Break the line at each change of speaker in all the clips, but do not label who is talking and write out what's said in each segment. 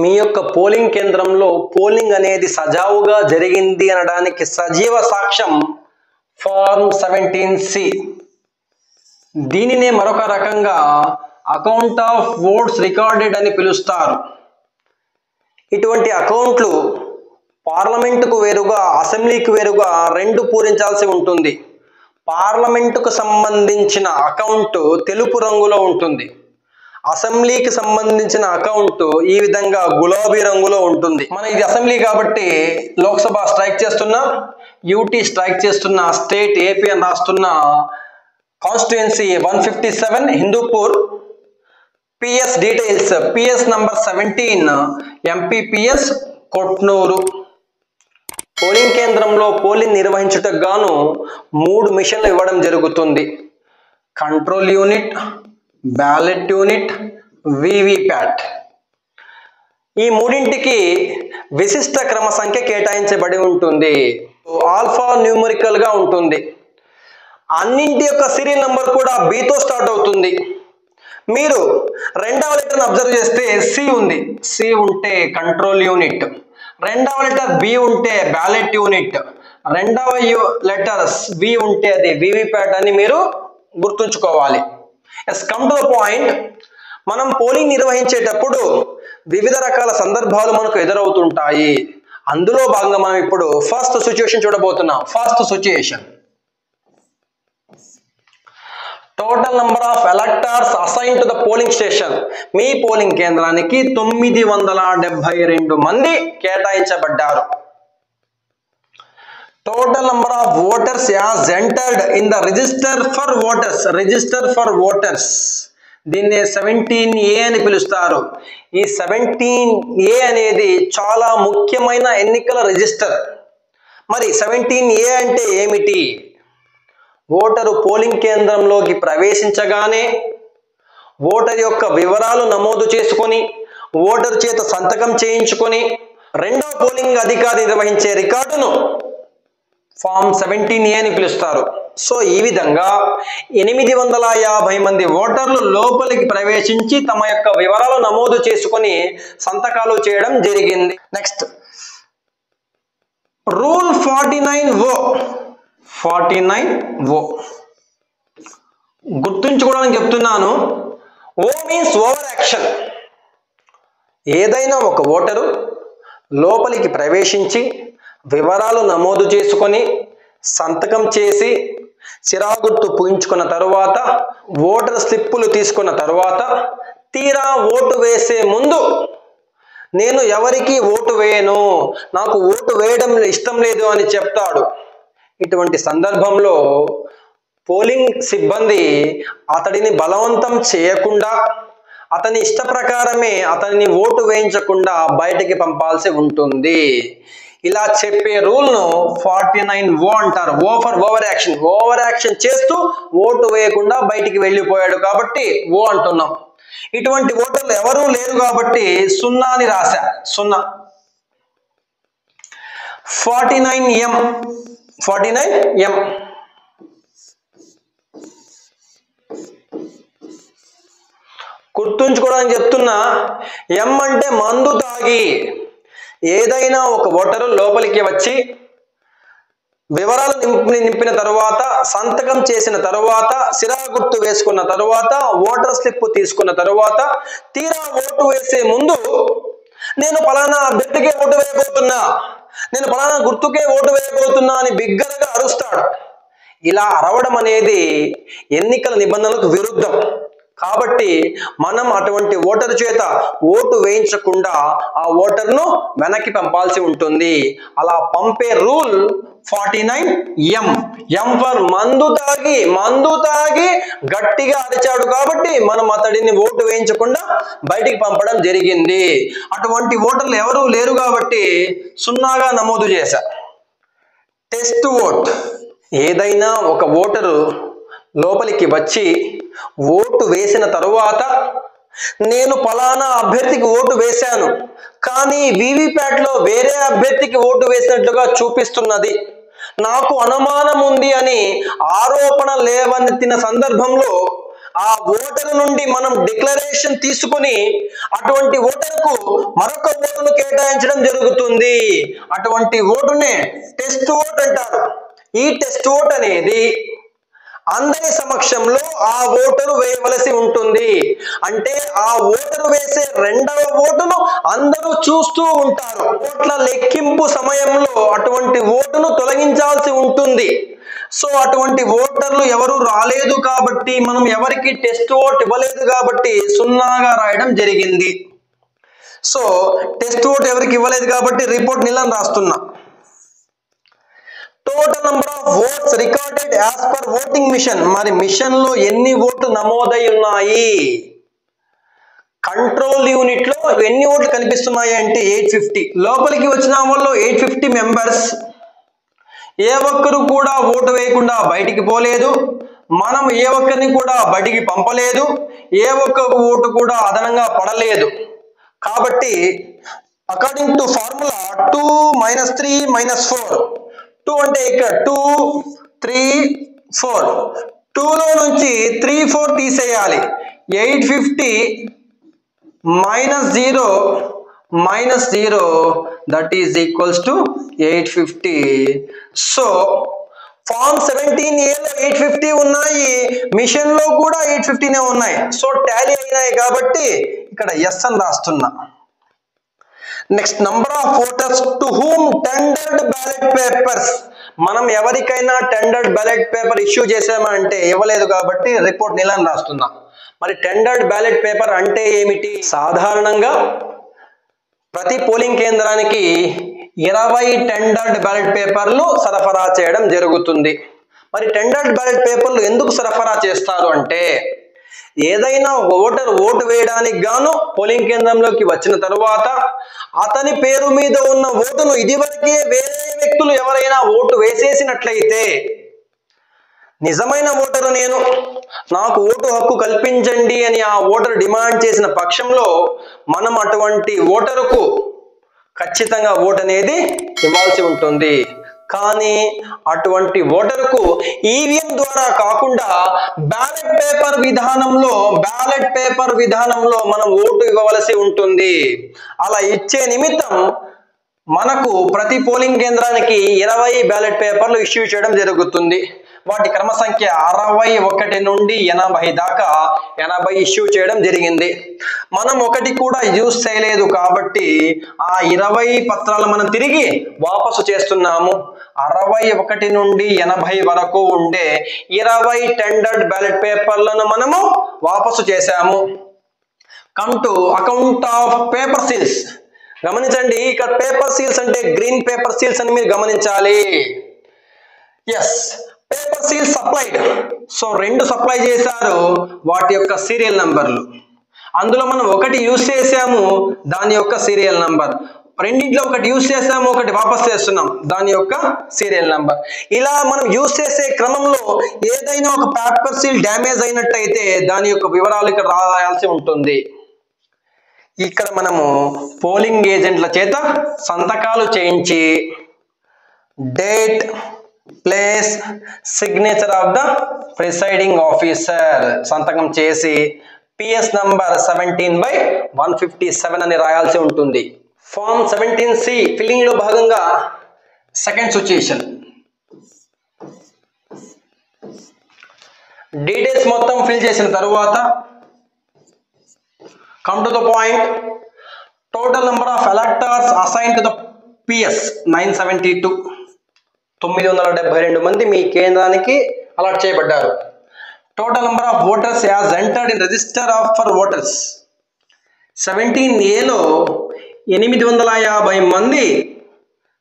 మీ యొక్క పోలింగ్ కేంద్రంలో పోలింగ్ అనేది సజావుగా జరిగింది అనడానికి సజీవ సాక్ష్యం ఫార్మ్ 17C. దీనినే మరొక రకంగా అకౌంట్ ఆఫ్ ఓట్స్ రికార్డెడ్ అని పిలుస్తారు. ఇటువంటి అకౌంట్లు పార్లమెంటుకు వేరుగా అసెంబ్లీకి వేరుగా రెండు పూరించాల్సి ఉంటుంది. పార్లమెంటుకు సంబంధించిన అకౌంట్ తెలుపు రంగులో ఉంటుంది. అసెంబ్లీకి సంబంధించిన అకౌంట్ ఈ విధంగా గులాబీ రంగులో ఉంటుంది. మన ఇది అసెంబ్లీ కాబట్టి లోక్సభ స్ట్రైక్ చేస్తున్నా, యూటీ స్ట్రైక్ చేస్తున్నా, స్టేట్ ఏపీ అని రాస్తున్నా, constituency 157 Hindupur, PS details PS number 17 MPPS Kotnur. Polling కేంద్రంలో పోలింగ్ నిర్వహించుటకు గాను 3 మిషన్లు ఇవ్వడం జరుగుతుంది. Control unit, ballot unit, VVPAT. ఈ మూడింటికి విశిష్ట క్రమ సంఖ్య కేటాయించబడి ఉంటుంది. ఆల్ఫా న్యూమరికల్ గా ఉంటుంది. అన్నింటి యొక్క సీరియల్ నంబర్ కూడా బితో స్టార్ట్ అవుతుంది. మీరు రెండవ లెటర్ని అబ్జర్వ్ చేస్తే సి ఉంది. సి ఉంటే కంట్రోల్ యూనిట్, రెండవ లెటర్ బి ఉంటే బ్యాలెట్ యూనిట్, రెండవ లెటర్ వి ఉంటే అది వివిప్యాట్ అని మీరు గుర్తుంచుకోవాలి. Come to the point. మనం పోలింగ్ నిర్వహించేటప్పుడు వివిధ రకాల సందర్భాలు మనకు ఎదురవుతుంటాయి. అందులో భాగంగా మనం ఇప్పుడు ఫస్ట్ సిచ్యుయేషన్ చూడబోతున్నాం. First situation, total number of electors assign to the polling station. మీ పోలింగ్ కేంద్రానికి 972 మంది కేటాయించబడ్డారు. Total number of voters as entered in the register for voters. Register for voters దీన్ని 17A అని పిలుస్తారు. ఈ 17A అనేది చాలా ముఖ్యమైన ఎన్నికల రిజిస్టర్. మరి 17A అంటే ఏమిటి? ఓటరు పోలింగ్ కేంద్రంలోకి ప్రవేశించగానే ఓటర్ యొక్క వివరాలు నమోదు చేసుకొని ఓటర్ చేత సంతకం చేయించుకొని రెండవ పోలింగ్ అధికారి నిర్వహించే రికార్డును ఫామ్ 17A అని పిలుస్తారు. సో ఈ విధంగా 850 మంది ఓటర్లు లోపలికి ప్రవేశించి తమ యొక్క వివరాలు నమోదు చేసుకొని సంతకాలు చేయడం జరిగింది. Next rule 49O. 49O గుర్తుంచుకోవడానికి చెప్తున్నాను. ఓ మీన్స్ ఓవర్ యాక్షన్. ఏదైనా ఒక ఓటరు లోపలికి ప్రవేశించి వివరాలు నమోదు చేసుకొని సంతకం చేసి చిరాగుర్తు పూయించుకున్న తరువాత ఓటర్ స్లిప్పులు తీసుకున్న తరువాత తీరా ఓటు వేసే ముందు నేను ఎవరికి ఓటు వేయను, నాకు ఓటు వేయడం ఇష్టం లేదు అని చెప్తాడు. ఇటువంటి సందర్భంలో పోలింగ్ సిబ్బంది అతడిని బలవంతం చేయకుండా అతని ఇష్ట ప్రకారమే అతన్ని ఓటు వేయించకుండా బయటికి పంపాల్సి ఉంటుంది. ఇలా చెప్పే రూల్ను 49O అంటారు. O for over action. Over action చేస్తూ ఓటు వేయకుండా బయటికి వెళ్ళిపోయాడు కాబట్టి ఓ అంటున్నాం. ఇటువంటి ఓటర్లు ఎవరూ లేరు కాబట్టి 0 అని రాశా. 0. 49M. 49M గుర్తుంచుకోవడానికి చెప్తున్నా. ఎం అంటే మందు తాగి. ఏదైనా ఒక ఓటరు లోపలికి వచ్చి వివరాలు నింపిన తరువాత సంతకం చేసిన తరువాత సిరాగుర్తు వేసుకున్న తరువాత ఓటర్ స్లిప్ తీసుకున్న తరువాత తీరా ఓటు వేసే ముందు నేను పలానా అభ్యర్థికే ఓటు వేయబోతున్నా, నేను పలానా గుర్తుకే ఓటు వేయబోతున్నా అని బిగ్గరగా అరుస్తాడు. ఇలా అరవడం అనేది ఎన్నికల నిబంధనలకు విరుద్ధం. కాబట్టి మనం అటువంటి ఓటరు చేత ఓటు వేయించకుండా ఆ ఓటర్ను వెనక్కి పంపాల్సి ఉంటుంది. అలా పంపే రూల్ 49M. ఎం ఫర్ మందు తాగి గట్టిగా అరిచాడు కాబట్టి మనం అతడిని ఓటు వేయించకుండా బయటికి పంపడం జరిగింది. అటువంటి ఓటర్లు ఎవరూ లేరు కాబట్టి 0గా నమోదు చేశా. Test vote. ఏదైనా ఒక ఓటరు లోపలికి వచ్చి ఓటు వేసిన తరువాత నేను పలానా అభ్యర్థికి ఓటు వేశాను కానీ వివిప్యాట్లో వేరే అభ్యర్థికి ఓటు వేసినట్లుగా చూపిస్తున్నది, నాకు అనుమానం ఉంది అని ఆరోపణ లేవనెత్తిన సందర్భంలో ఆ ఓటరు నుండి మనం డిక్లరేషన్ తీసుకుని అటువంటి ఓటరుకు మరొక ఓటును కేటాయించడం జరుగుతుంది. అటువంటి ఓటునే టెస్ట్ ఓట్ అంటారు. ఈ టెస్ట్ ఓట్ అనేది అందరి సమక్షంలో ఆ ఓటరు వేయవలసి ఉంటుంది. అంటే ఆ ఓటరు వేసే రెండవ ఓటును అందరూ చూస్తూ ఉంటారు. ఓట్ల లెక్కింపు సమయంలో అటువంటి ఓటును తొలగించాల్సి ఉంటుంది. సో అటువంటి ఓటర్లు ఎవరు రాలేదు కాబట్టి, మనం ఎవరికి టెస్ట్ ఓట్ ఇవ్వలేదు కాబట్టి 0గా రాయడం జరిగింది. సో టెస్ట్ ఓట్ ఎవరికి ఇవ్వలేదు కాబట్టి రిపోర్ట్ నిల్ అని రాస్తున్నా. Total number of votes recorded as per voting machine. మరి మిషన్ లో ఎన్ని ఓట్లు నమోదై ఉన్నాయి? కంట్రోల్ యూనిట్ లో ఎన్ని ఓట్లు కనిపిస్తున్నాయి అంటే 850. లోపలికి వచ్చిన వాళ్ళు 850 మెంబర్స్. ఏ ఒక్కరు కూడా ఓటు వేయకుండా బయటికి పోలేదు. మనం ఏ ఒక్కరిని కూడా బయటికి పంపలేదు. ఏ ఒక్క ఓటు కూడా అదనంగా పడలేదు. కాబట్టి అకార్డింగ్ టు ఫార్ములా 2 - 3 - 4, 2 అంటే ఇక్కడ 2 3 4, 2లో నుంచి 3 4 తీసేయాలి. 850 - 0 that is equals to 850. So form 17A లో 850 ఉన్నాయి, మిషన్ లో కూడా 850నే ఉన్నాయి. సో టాలీ అయినాయి కాబట్టి ఇక్కడ ఎస్ అని రాస్తున్నా. Next number of voters to whom tendered ballot papers. మనం ఎవరికైనా టెండర్డ్ బ్యాలెట్ పేపర్ ఇష్యూ చేసామంటే ఇవ్వలేదు కాబట్టి రిపోర్ట్ నిల్ అని రాస్తున్నా. మరి టెండర్డ్ బ్యాలెట్ పేపర్ అంటే ఏమిటి? సాధారణంగా ప్రతి పోలింగ్ కేంద్రానికి 20 టెండర్డ్ బ్యాలెట్ పేపర్లు సరఫరా చేయడం జరుగుతుంది. మరి టెండర్డ్ బ్యాలెట్ పేపర్లు ఎందుకు సరఫరా చేస్తారు అంటే, ఏదైనా ఓటర్ ఓటు వేయడానికి గాను పోలింగ్ కేంద్రంలోకి వచ్చిన తరువాత అతని పేరు మీద ఉన్న ఓటును ఇదివరకే వేరే వ్యక్తులు ఎవరైనా ఓటు వేసేసినట్లయితే, నిజమైన ఓటరు నేను, నాకు ఓటు హక్కు కల్పించండి అని ఆ ఓటరు డిమాండ్ చేసిన పక్షంలో మనం అటువంటి ఓటరుకు ఖచ్చితంగా ఓటు అనేది ఇవ్వాల్సి ఉంటుంది. కానీ అటువంటి ఓటరుకు ఈవీఎం ద్వారా కాకుండా బ్యాలెట్ పేపర్ విధానంలో మనం ఓటు ఇవ్వవలసి ఉంటుంది. అలా ఇచ్చే నిమిత్తం మనకు ప్రతి పోలింగ్ కేంద్రానికి 20 బ్యాలెట్ పేపర్లు ఇష్యూ చేయడం జరుగుతుంది. వాటి క్రమ సంఖ్య 61 నుండి 80 దాకా 80 ఇష్యూ చేయడం జరిగింది. మనం ఒకటి కూడా యూజ్ చేయలేదు కాబట్టి ఆ 20 పత్రాలు మనం తిరిగి వాపసు చేస్తున్నాము. 61 నుండి 80 వరకు ఉండే 20 టెండర్డ్ బ్యాలెట్ పేపర్లను మనము వాపసు చేశాము. Come to account of paper seals. గమనించండి, ఇక్కడ పేపర్ సీల్స్ అంటే గ్రీన్ పేపర్ సీల్స్ అని మీరు గమనించాలి. Yes, paper seals supplied. So 2 supply చేశారు, వాటి యొక్క సీరియల్ నంబర్లు. అందులో మనం ఒకటి యూజ్ చేసాము, దాని యొక్క సీరియల్ నంబర్. రెండింటిలో ఒకటి యూజ్ చేసాము, ఒకటి వాపస్ చేస్తున్నాం, దాని యొక్క సీరియల్ నంబర్. ఇలా మనం యూజ్ చేసే క్రమంలో ఏదైనా ఒక పేపర్ సీల్ డ్యామేజ్ అయినట్టయితే దాని యొక్క వివరాలు ఇక్కడ రాయాల్సి ఉంటుంది. ఇక్కడ మనము పోలింగ్ ఏజెంట్ల చేత సంతకాలు చేయించి date, place, signature of the presiding officer సంతకం చేసి పిఎస్ నంబర్ 17/157 అని రాయాల్సి ఉంటుంది. ఫామ్ 17C ఫిల్లింగ్ లో భాగంగా సెకండ్ సిచ్యుయేషన్, డీటెయిల్స్ మొత్తం ఫిల్ చేసిన తరువాత come to the point, total number of electors assigned to the PS 972. 972 మంది మీ కేంద్రానికి అలాట్ చేయబడ్డారు. Total number of voters as entered in register of for voters 17A లో 850 మంది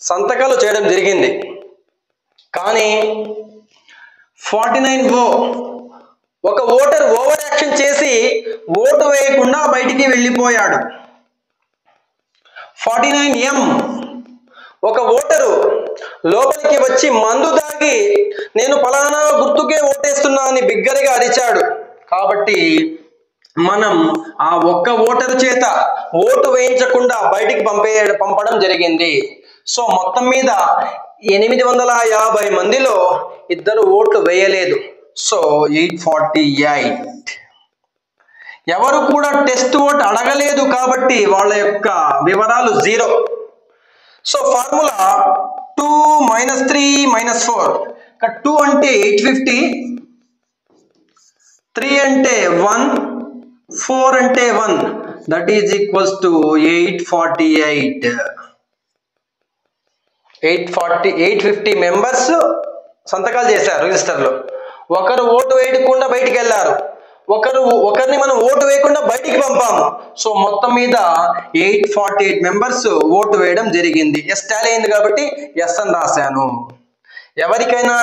సంతకాలు చేయడం జరిగింది. కానీ 49O ఒక ఓటర్ ఓవర్ యాక్షన్ చేసి ఓటు వేయకుండా బయటికి వెళ్ళిపోయాడు. 49M ఒక ఓటరు లోపలికి వచ్చి మందు తాగి నేను ఫలానా గుర్తుకే ఓటేస్తున్నా అని బిగ్గరగా అరిచాడు. కాబట్టి మనం ఆ ఒక్క ఓటరు చేత ఓటు వేయించకుండా బయటికి పంపడం జరిగింది. సో మొత్తం మీద 850 మందిలో 2 ఓట్లు వేయలేదు. సో 848. ఎవరు కూడా టెస్ట్ ఓట్ అడగలేదు కాబట్టి వాళ్ళ యొక్క వివరాలు 0. So formula 2 - 3 - 4. 2 అంటే 850, 3 అంటే 1, 4 అంటే 1, that is equals to 848. 850 members సంతకాలు చేశారు రిజిస్టర్లో. ఒకరు ఓటు వేయకుండా బయటికి వెళ్ళారు, ఒకరిని మనం ఓటు వేయకుండా బయటికి పంపాము. సో మొత్తం మీద 848 మెంబర్స్ ఓటు వేయడం జరిగింది. ఎస్ టాలీ అయింది కాబట్టి ఎస్ అని రాశాను. ఎవరికైనా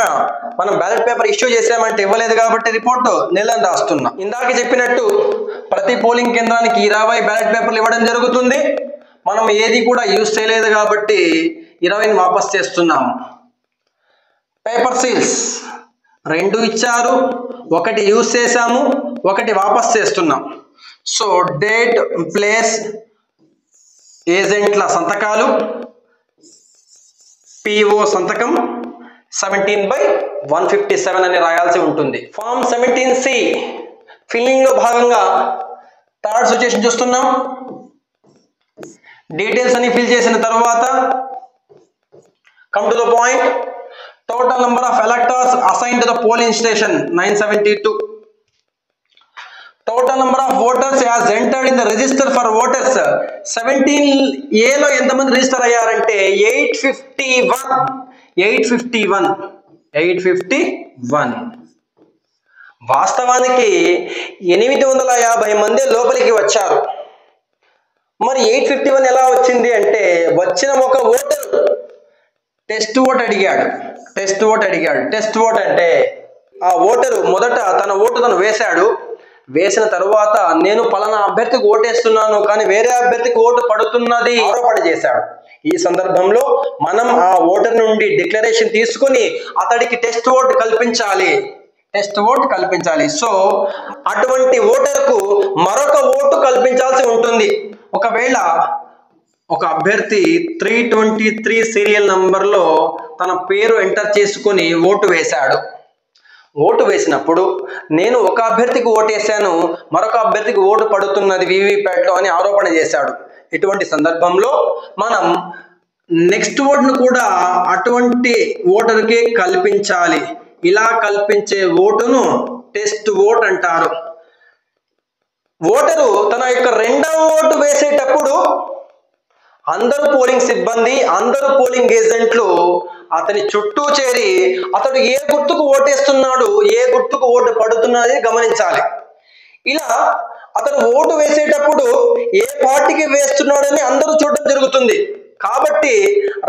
మనం బ్యాలెట్ పేపర్ ఇష్యూ చేసామంటే ఇవ్వలేదు కాబట్టి రిపోర్టు నెలని రాస్తున్నా. ఇందాక చెప్పినట్టు ప్రతి పోలింగ్ కేంద్రానికి 20 బ్యాలెట్ పేపర్లు ఇవ్వడం జరుగుతుంది. మనం ఏది కూడా యూజ్ చేయలేదు కాబట్టి 20ని వాపస్ చేస్తున్నాము. పేపర్ సీల్స్ 2 ఇచ్చారు, 1 యూజ్ చేసాము, 1 వాపస్ చేస్తున్నాం. సో డేట్, ప్లేస్, ఏజెంట్ల సంతకాలు, పిఓ సంతకం 17/157 అని రాయాల్సి ఉంటుంది. ఫామ్ 17C ఫిల్లింగ్ లో భాగంగా థర్డ్ సిచ్యుయేషన్ చూస్తున్నాం. డీటెయిల్స్ అని ఫిల్ చేసిన తర్వాత come to the point. Total number of electors assigned to the polling station 972. Total number of voters as entered in the register for voters 17A లో ఎంతమంది register అయ్యారంటే 851. వాస్తవానికి 850 మంది లోపలికి వచ్చారు. మరి 851 ఎలా వచ్చింది అంటే వచ్చిన ఒక ఓటర్ టెస్ట్ ఓట్ అడిగాడు. టెస్ట్ ఓట్ అంటే ఆ ఓటరు మొదట తన ఓటు తను వేశాడు. వేసిన తరువాత నేను పలానా అభ్యర్థికి ఓటేస్తున్నాను కానీ వేరే అభ్యర్థికి ఓటు పడుతున్నది ఆరోపణ చేశాడు. ఈ సందర్భంలో మనం ఆ ఓటర్ నుండి డిక్లరేషన్ తీసుకొని అతడికి టెస్ట్ ఓట్ కల్పించాలి. సో అటువంటి ఓటర్కు మరొక ఓటు కల్పించాల్సి ఉంటుంది. ఒకవేళ ఒక అభ్యర్థి 323 సీరియల్ నంబర్లో తన పేరు ఎంటర్ చేసుకొని ఓటు వేశాడు. ఓటు వేసినప్పుడు నేను ఒక అభ్యర్థికి ఓటేశాను, మరొక అభ్యర్థికి ఓటు పడుతున్నది వీవీప్యాట్లో అని ఆరోపణ చేశాడు. ఇటువంటి సందర్భంలో మనం నెక్స్ట్ ఓటును కూడా అటువంటి ఓటర్కే కల్పించాలి. ఇలా కల్పించే ఓటును టెస్ట్ ఓట్ అంటారు. ఓటరు తన యొక్క రెండవ ఓటు వేసేటప్పుడు అందరూ పోలింగ్ సిబ్బంది, అందరూ పోలింగ్ ఏజెంట్లు అతని చుట్టూ చేరి అతడు ఏ గుర్తుకు ఓటేస్తున్నాడు, ఏ గుర్తుకు ఓటు పడుతున్నది గమనించాలి. ఇలా అతను ఓటు వేసేటప్పుడు ఏ పార్టీకి వేస్తున్నాడని అందరూ చూడడం జరుగుతుంది. కాబట్టి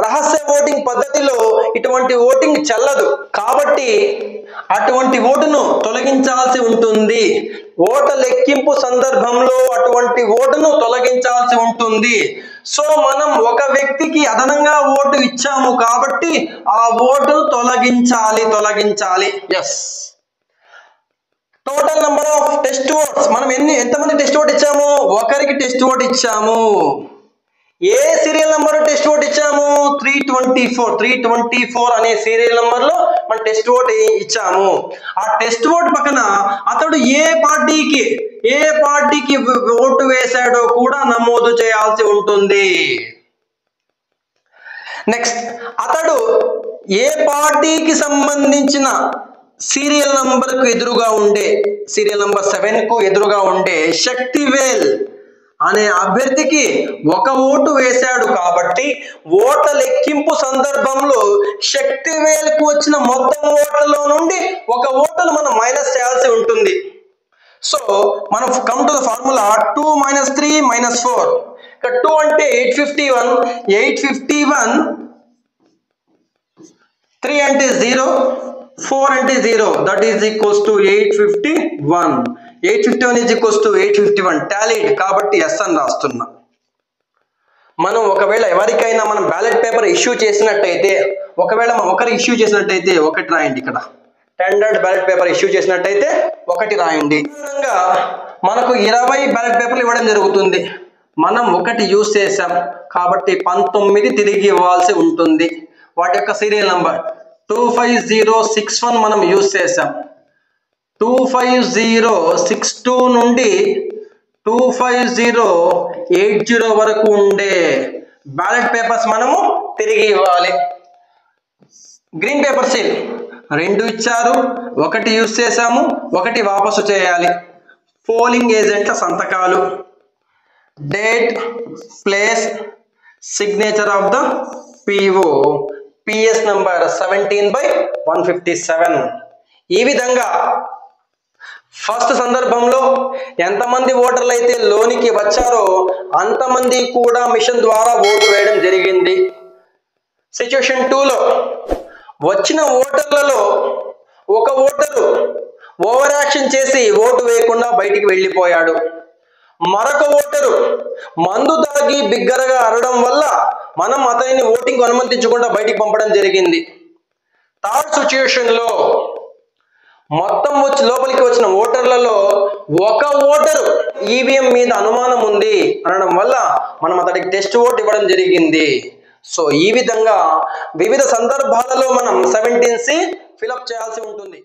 రహస్య ఓటింగ్ పద్ధతిలో ఇటువంటి ఓటింగ్ చెల్లదు. కాబట్టి అటువంటి ఓటును తొలగించాల్సి ఉంటుంది. ఓట లెక్కింపు సందర్భంలో అటువంటి ఓటును తొలగించాల్సి ఉంటుంది. సో మనం ఒక వ్యక్తికి అదనంగా ఓటు ఇచ్చాము కాబట్టి ఆ ఓటును తొలగించాలి. Yes. Total number of test votes మనం ఎంతమంది టెస్ట్ ఓట్ ఇచ్చాము? ఒకరికి టెస్ట్ ఓట్ ఇచ్చాము. ఏ సీరియల్ నంబర్ టెస్ట్ ఓట్ ఇచ్చాము? 324 అనే సీరియల్ నంబర్ లో మనం టెస్ట్ ఓట్ ఇచ్చాము. ఆ టెస్ట్ ఓట్ పక్కన అతడు ఏ పార్టీకి ఓటు వేశాడో కూడా నమోదు చేయాల్సి ఉంటుంది. నెక్స్ట్, అతడు ఏ పార్టీకి సంబంధించిన సీరియల్ నంబర్కు ఎదురుగా ఉండే సీరియల్ నంబర్ 7 కు ఎదురుగా ఉండే శక్తివేల్ అనే అభ్యర్థికి ఒక ఓటు వేశాడు కాబట్టి ఓట్ల లెక్కింపు సందర్భంలో శక్తివేల్కు వచ్చిన మొత్తం ఓట్లలో నుండి ఒక ఓటును మనం మైనస్ చేయాల్సి ఉంటుంది. సో మనం కమ్ టు ద ఫార్ములా 2 - 3 - 4. ఇక్కడ 2 అంటే 851, 3 అంటే 0, 4 అంటే 0, that is equals to 851. 851 is equals to 851 tallied కాబట్టి ఎస్ అని రాస్తున్నా. మనం ఒకవేళ ఎవరికైనా మనం బ్యాలెట్ పేపర్ ఇష్యూ చేసినట్టయితే, ఒకవేళ ఒకరు ఇష్యూ చేసినట్టయితే 1 రాయండి. ఇక్కడ స్టాండర్డ్ బ్యాలెట్ పేపర్ ఇష్యూ చేసినట్టయితే 1 రాయండి. విధంగా మనకు 20 బ్యాలెట్ పేపర్లు ఇవ్వడం జరుగుతుంది. మనం 1 యూజ్ చేసాం కాబట్టి 19 తిరిగి ఇవ్వాల్సి ఉంటుంది. వాటి యొక్క సీరియల్ నంబర్ 25061 మనం యూజ్ చేసాం. 25062 నుండి 25080 వరకు ఉండే బ్యాలెట్ పేపర్స్ మనము తిరిగి ఇవ్వాలి. గ్రీన్ పేపర్ సీల్ 2 ఇచ్చారు, 1 యూజ్ చేసాము, 1 వాపసు చేయాలి. పోలింగ్ ఏజెంట్ల సంతకాలు, date, place, signature of the PO, PS number 17/157. ఈ విధంగా ఫస్ట్ సందర్భంలో ఎంతమంది ఓటర్లు అయితే లోనికి వచ్చారో అంతమంది కూడా మిషన్ ద్వారా ఓటు వేయడం జరిగింది. సిచ్యువేషన్ 2లో వచ్చిన ఓటర్లలో ఒక ఓటరు ఓవర్ యాక్షన్ చేసి ఓటు వేయకుండా బయటికి వెళ్ళిపోయాడు. మరొక ఓటరు మందు తాగి బిగ్గరగా అరవడం వల్ల మనం అతనిని ఓటింగ్ అనుమతించకుండా బయటికి పంపడం జరిగింది. థర్డ్ సిచ్యువేషన్లో మొత్తం లోపలికి వచ్చిన ఓటర్లలో ఒక ఓటరు ఈవీఎం మీద అనుమానం ఉంది అనడం వల్ల మనం అతడికి టెస్ట్ ఓట్ ఇవ్వడం జరిగింది. సో ఈ విధంగా వివిధ సందర్భాలలో మనం 17C ఫిలప్ చేయాల్సి ఉంటుంది.